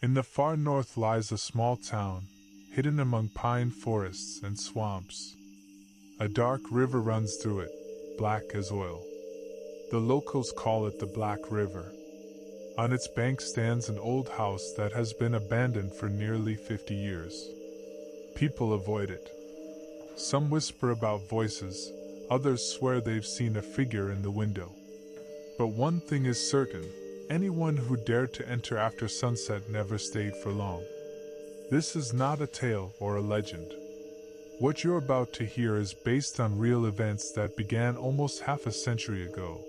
In the far north lies a small town, hidden among pine forests and swamps. A dark river runs through it, black as oil. The locals call it the Black River. On its bank stands an old house that has been abandoned for nearly 50 years. People avoid it. Some whisper about voices, others swear they've seen a figure in the window. But one thing is certain, anyone who dared to enter after sunset never stayed for long. This is not a tale or a legend. What you're about to hear is based on real events that began almost half a century ago,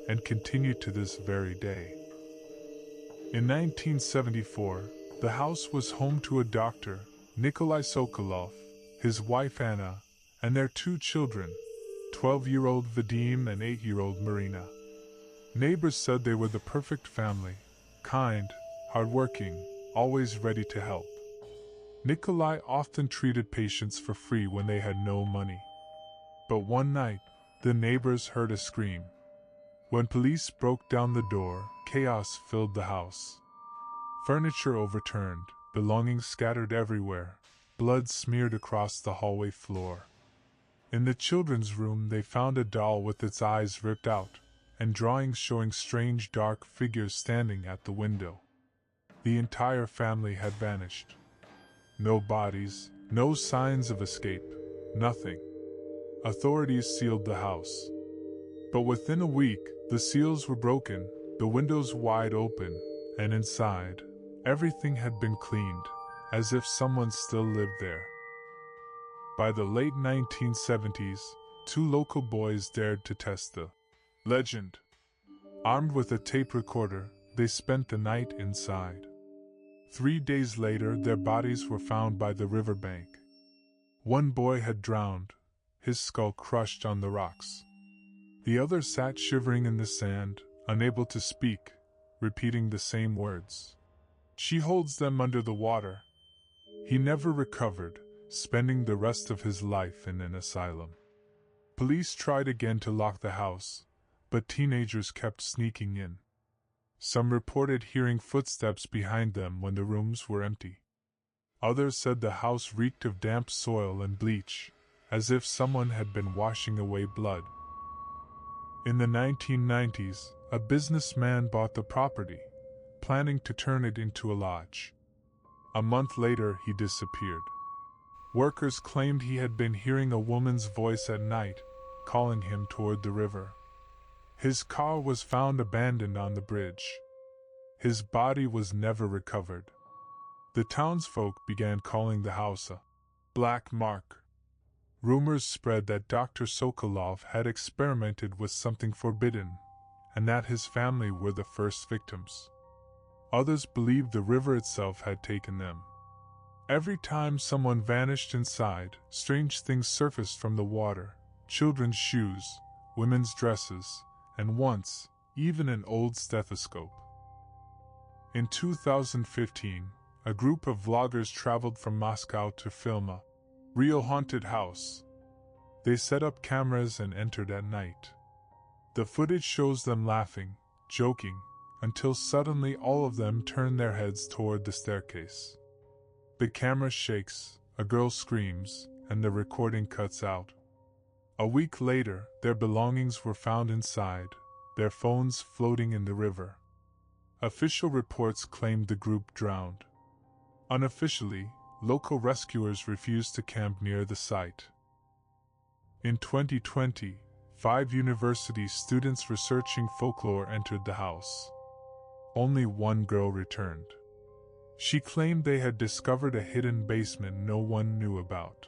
and continue to this very day. In 1974, the house was home to a doctor, Nikolai Sokolov, his wife Anna, and their two children, 12-year-old Vadim and 8-year-old Marina. Neighbors said they were the perfect family, kind, hardworking, always ready to help. Nikolai often treated patients for free when they had no money. But one night, the neighbors heard a scream. When police broke down the door, chaos filled the house. Furniture overturned, belongings scattered everywhere, blood smeared across the hallway floor. In the children's room they found a doll with its eyes ripped out, and drawings showing strange dark figures standing at the window. The entire family had vanished. No bodies, no signs of escape, nothing. Authorities sealed the house. But within a week, the seals were broken, the windows wide open, and inside, everything had been cleaned, as if someone still lived there. By the late 1970s, two local boys dared to test the legend. Armed with a tape recorder, they spent the night inside. 3 days later, their bodies were found by the riverbank. One boy had drowned, his skull crushed on the rocks. The other sat shivering in the sand, unable to speak, repeating the same words. "She holds them under the water." He never recovered, spending the rest of his life in an asylum. Police tried again to lock the house, but teenagers kept sneaking in. Some reported hearing footsteps behind them when the rooms were empty. Others said the house reeked of damp soil and bleach, as if someone had been washing away blood. In the 1990s, a businessman bought the property, planning to turn it into a lodge. A month later, he disappeared. Workers claimed he had been hearing a woman's voice at night, calling him toward the river. His car was found abandoned on the bridge. His body was never recovered. The townsfolk began calling the house a black mark. Rumors spread that Dr. Sokolov had experimented with something forbidden, and that his family were the first victims. Others believed the river itself had taken them. Every time someone vanished inside, strange things surfaced from the water: children's shoes, women's dresses, and once, even an old stethoscope. In 2015, a group of vloggers traveled from Moscow to film a real haunted house. They set up cameras and entered at night. The footage shows them laughing, joking, until suddenly all of them turn their heads toward the staircase. The camera shakes, a girl screams, and the recording cuts out. A week later, their belongings were found inside, their phones floating in the river. Official reports claimed the group drowned. Unofficially, local rescuers refused to camp near the site. In 2020, 5 university students researching folklore entered the house. Only one girl returned. She claimed they had discovered a hidden basement no one knew about.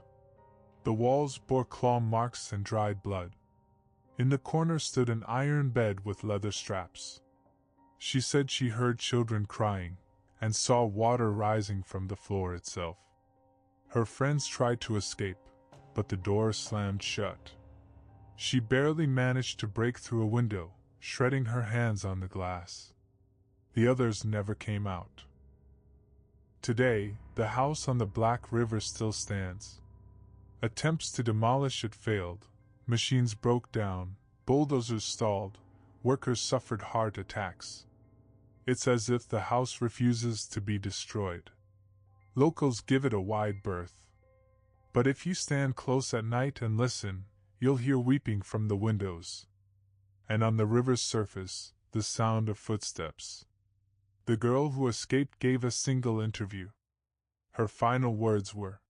The walls bore claw marks and dried blood. In the corner stood an iron bed with leather straps. She said she heard children crying, and saw water rising from the floor itself. Her friends tried to escape, but the door slammed shut. She barely managed to break through a window, shredding her hands on the glass. The others never came out. Today, the house on the Black River still stands. Attempts to demolish it failed, machines broke down, bulldozers stalled, workers suffered heart attacks. It's as if the house refuses to be destroyed. Locals give it a wide berth. But if you stand close at night and listen, you'll hear weeping from the windows. And on the river's surface, the sound of footsteps. The girl who escaped gave a single interview. Her final words were,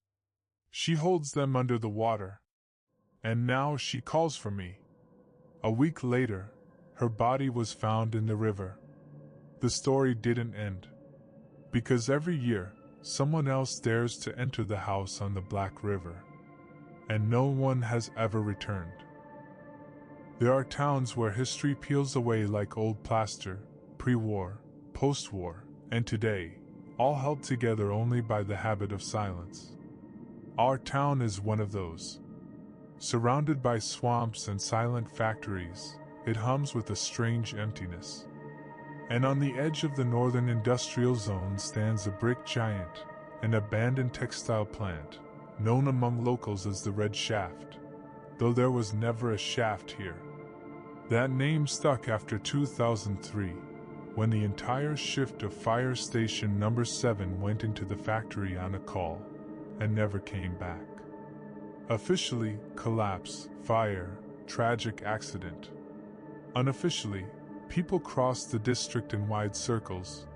"She holds them under the water. And now she calls for me." A week later, her body was found in the river. The story didn't end. Because every year, someone else dares to enter the house on the Black River. And no one has ever returned. There are towns where history peels away like old plaster, pre-war, post-war, and today, all held together only by the habit of silence. Our town is one of those. Surrounded by swamps and silent factories, it hums with a strange emptiness. And on the edge of the northern industrial zone stands a brick giant, an abandoned textile plant, known among locals as the Red Shaft, though there was never a shaft here. That name stuck after 2003, when the entire shift of Fire Station Number 7 went into the factory on a call, and never came back. Officially, collapse, fire, tragic accident. Unofficially, people cross the district in wide circles,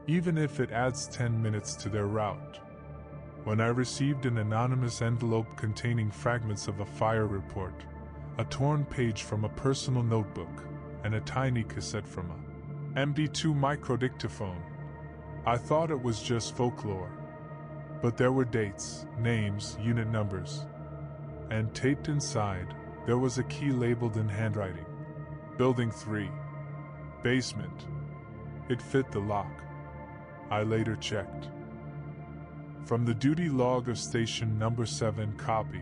even if it adds 10 minutes to their route. When I received an anonymous envelope containing fragments of a fire report, a torn page from a personal notebook, and a tiny cassette from a MD2 microdictaphone, I thought it was just folklore. But there were dates, names, unit numbers. And taped inside, there was a key labeled in handwriting. Building 3. Basement. It fit the lock. I later checked. From the duty log of station number 7 copy.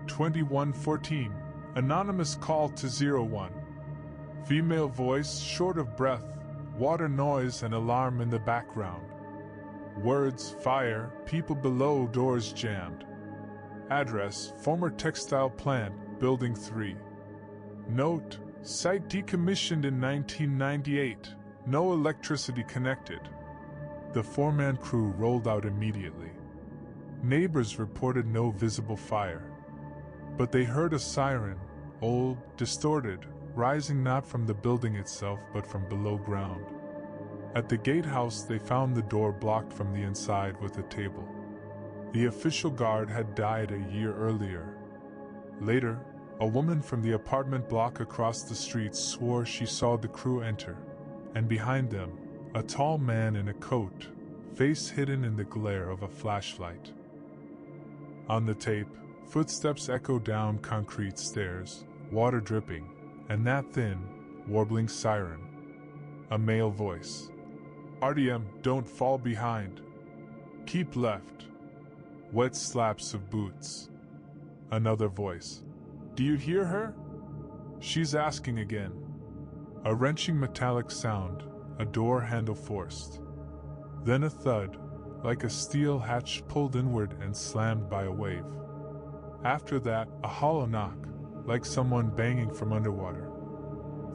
2114. Anonymous call to 01. Female voice short of breath, water noise and alarm in the background. Words, fire, people below, doors jammed. Address, former textile plant, building 3. Note, site decommissioned in 1998, no electricity connected. The four-man crew rolled out immediately. Neighbors reported no visible fire. But they heard a siren, old, distorted, rising not from the building itself but from below ground. At the gatehouse they found the door blocked from the inside with a table. The official guard had died a year earlier. Later, a woman from the apartment block across the street swore she saw the crew enter, and behind them, a tall man in a coat, face hidden in the glare of a flashlight. On the tape, footsteps echo down concrete stairs, water dripping, and that thin, warbling siren. A male voice. "RDM, don't fall behind. Keep left." Wet slaps of boots. Another voice. "Do you hear her? She's asking again." A wrenching metallic sound, a door handle forced. Then a thud, like a steel hatch pulled inward and slammed by a wave. After that, a hollow knock, like someone banging from underwater.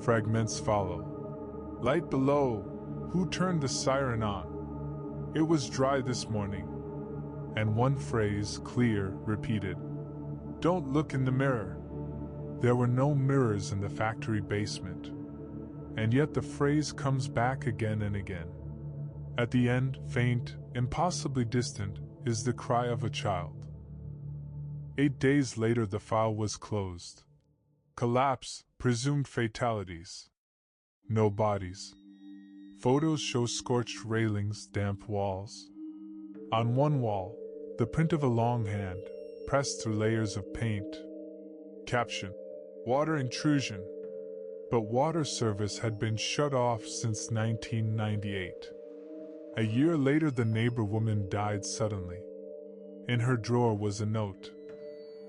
Fragments follow. "Light below. Who turned the siren on? It was dry this morning." And one phrase, clear, repeated. "Don't look in the mirror." There were no mirrors in the factory basement. And yet the phrase comes back again and again. At the end, faint, impossibly distant, is the cry of a child. 8 days later the file was closed. Collapse, presumed fatalities. No bodies. Photos show scorched railings, damp walls. On one wall, the print of a long hand, pressed through layers of paint. Caption: water intrusion. But water service had been shut off since 1998. A year later the neighbor woman died suddenly. In her drawer was a note.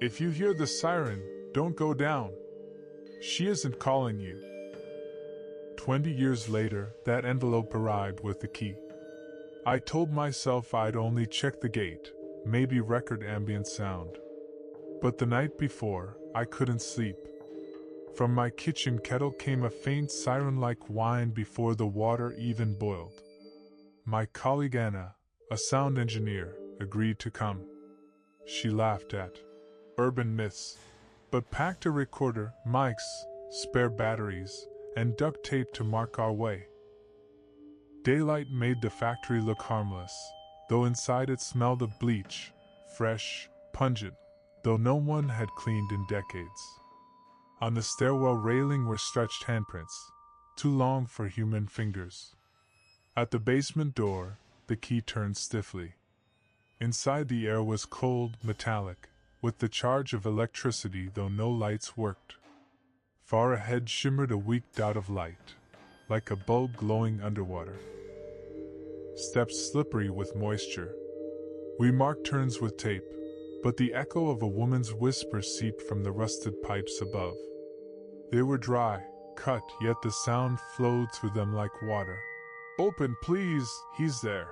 "If you hear the siren, don't go down. She isn't calling you." 20 years later, that envelope arrived with the key. I told myself I'd only check the gate, maybe record ambient sound. But the night before, I couldn't sleep. From my kitchen kettle came a faint siren-like whine before the water even boiled. My colleague Anna, a sound engineer, agreed to come. She laughed at urban myths, but packed a recorder, mics, spare batteries, and duct tape to mark our way. Daylight made the factory look harmless, though inside it smelled of bleach, fresh, pungent, though no one had cleaned in decades. On the stairwell railing were stretched handprints, too long for human fingers. At the basement door, the key turned stiffly. Inside, the air was cold, metallic, with the charge of electricity, though no lights worked. Far ahead shimmered a weak dot of light, like a bulb glowing underwater. Steps slippery with moisture. We marked turns with tape, but the echo of a woman's whisper seeped from the rusted pipes above. They were dry, cut, yet the sound flowed through them like water. "Open, please, he's there."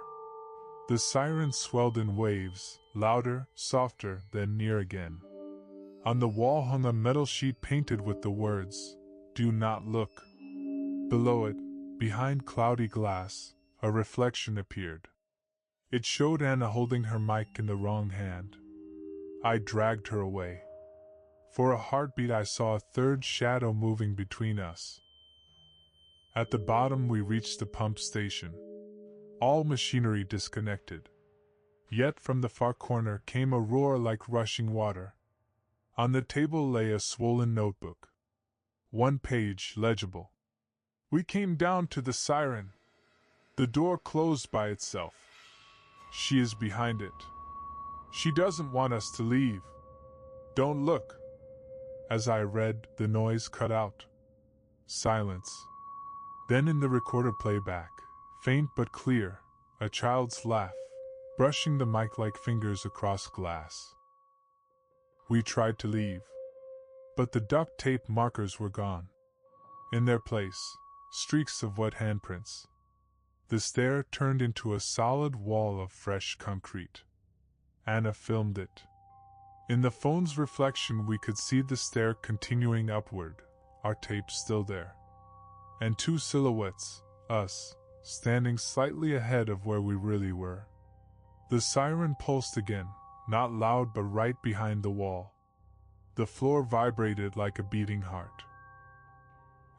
The siren swelled in waves, louder, softer, then near again. On the wall hung a metal sheet painted with the words, "Do not look." Below it, behind cloudy glass, a reflection appeared. It showed Anna holding her mic in the wrong hand. I dragged her away. For a heartbeat I saw a third shadow moving between us. At the bottom we reached the pump station. All machinery disconnected. Yet from the far corner came a roar like rushing water. On the table lay a swollen notebook. One page legible. We came down to the siren. The door closed by itself. She is behind it. She doesn't want us to leave. Don't look. As I read, the noise cut out. Silence. Then in the recorder playback, faint but clear, a child's laugh, brushing the mic-like fingers across glass. We tried to leave, but the duct tape markers were gone. In their place, streaks of wet handprints. The stair turned into a solid wall of fresh concrete. Anna filmed it. In the phone's reflection we could see the stair continuing upward, our tape still there. And two silhouettes, us, standing slightly ahead of where we really were. The siren pulsed again, not loud but right behind the wall. The floor vibrated like a beating heart.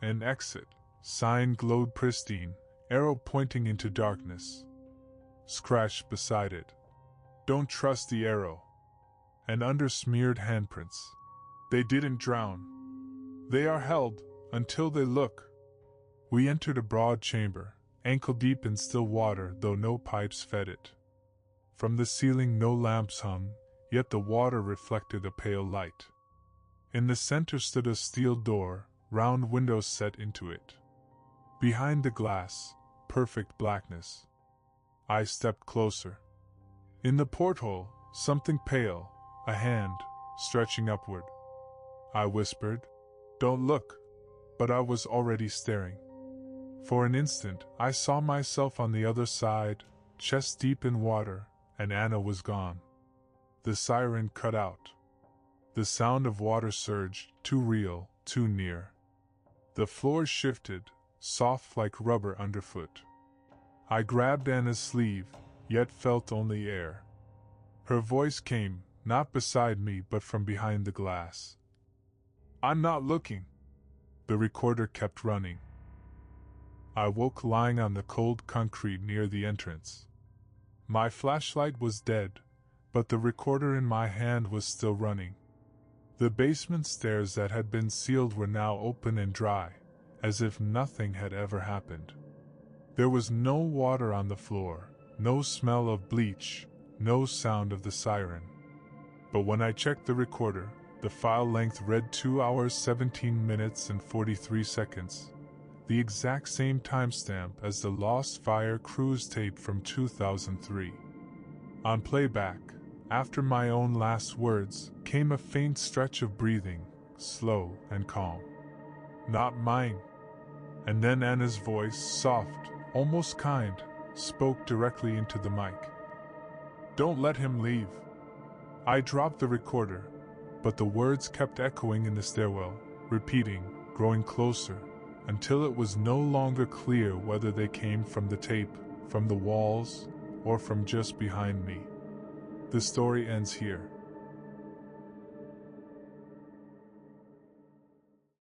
An exit sign glowed pristine, arrow pointing into darkness. Scratched beside it. Don't trust the arrow. And under-smeared handprints. They didn't drown. They are held, until they look. We entered a broad chamber, ankle-deep in still water, though no pipes fed it. From the ceiling no lamps hung, yet the water reflected a pale light. In the center stood a steel door, round windows set into it. Behind the glass, perfect blackness. I stepped closer. In the porthole, something pale, a hand, stretching upward. I whispered, "Don't look," but I was already staring. For an instant, I saw myself on the other side, chest deep in water, and Anna was gone. The siren cut out. The sound of water surged, too real, too near. The floor shifted, soft like rubber underfoot. I grabbed Anna's sleeve, yet felt only air. Her voice came, not beside me but from behind the glass. "I'm not looking." The recorder kept running. I woke lying on the cold concrete near the entrance. My flashlight was dead, but the recorder in my hand was still running. The basement stairs that had been sealed were now open and dry, as if nothing had ever happened. There was no water on the floor, no smell of bleach, no sound of the siren. But when I checked the recorder, the file length read 2 hours 17 minutes and 43 seconds, the exact same timestamp as the Lost Fire cruise tape from 2003. On playback, after my own last words, came a faint stretch of breathing, slow and calm. Not mine. And then Anna's voice, soft, almost kind, spoke directly into the mic. "Don't let him leave." I dropped the recorder, but the words kept echoing in the stairwell, repeating, growing closer, until it was no longer clear whether they came from the tape, from the walls, or from just behind me. The story ends here.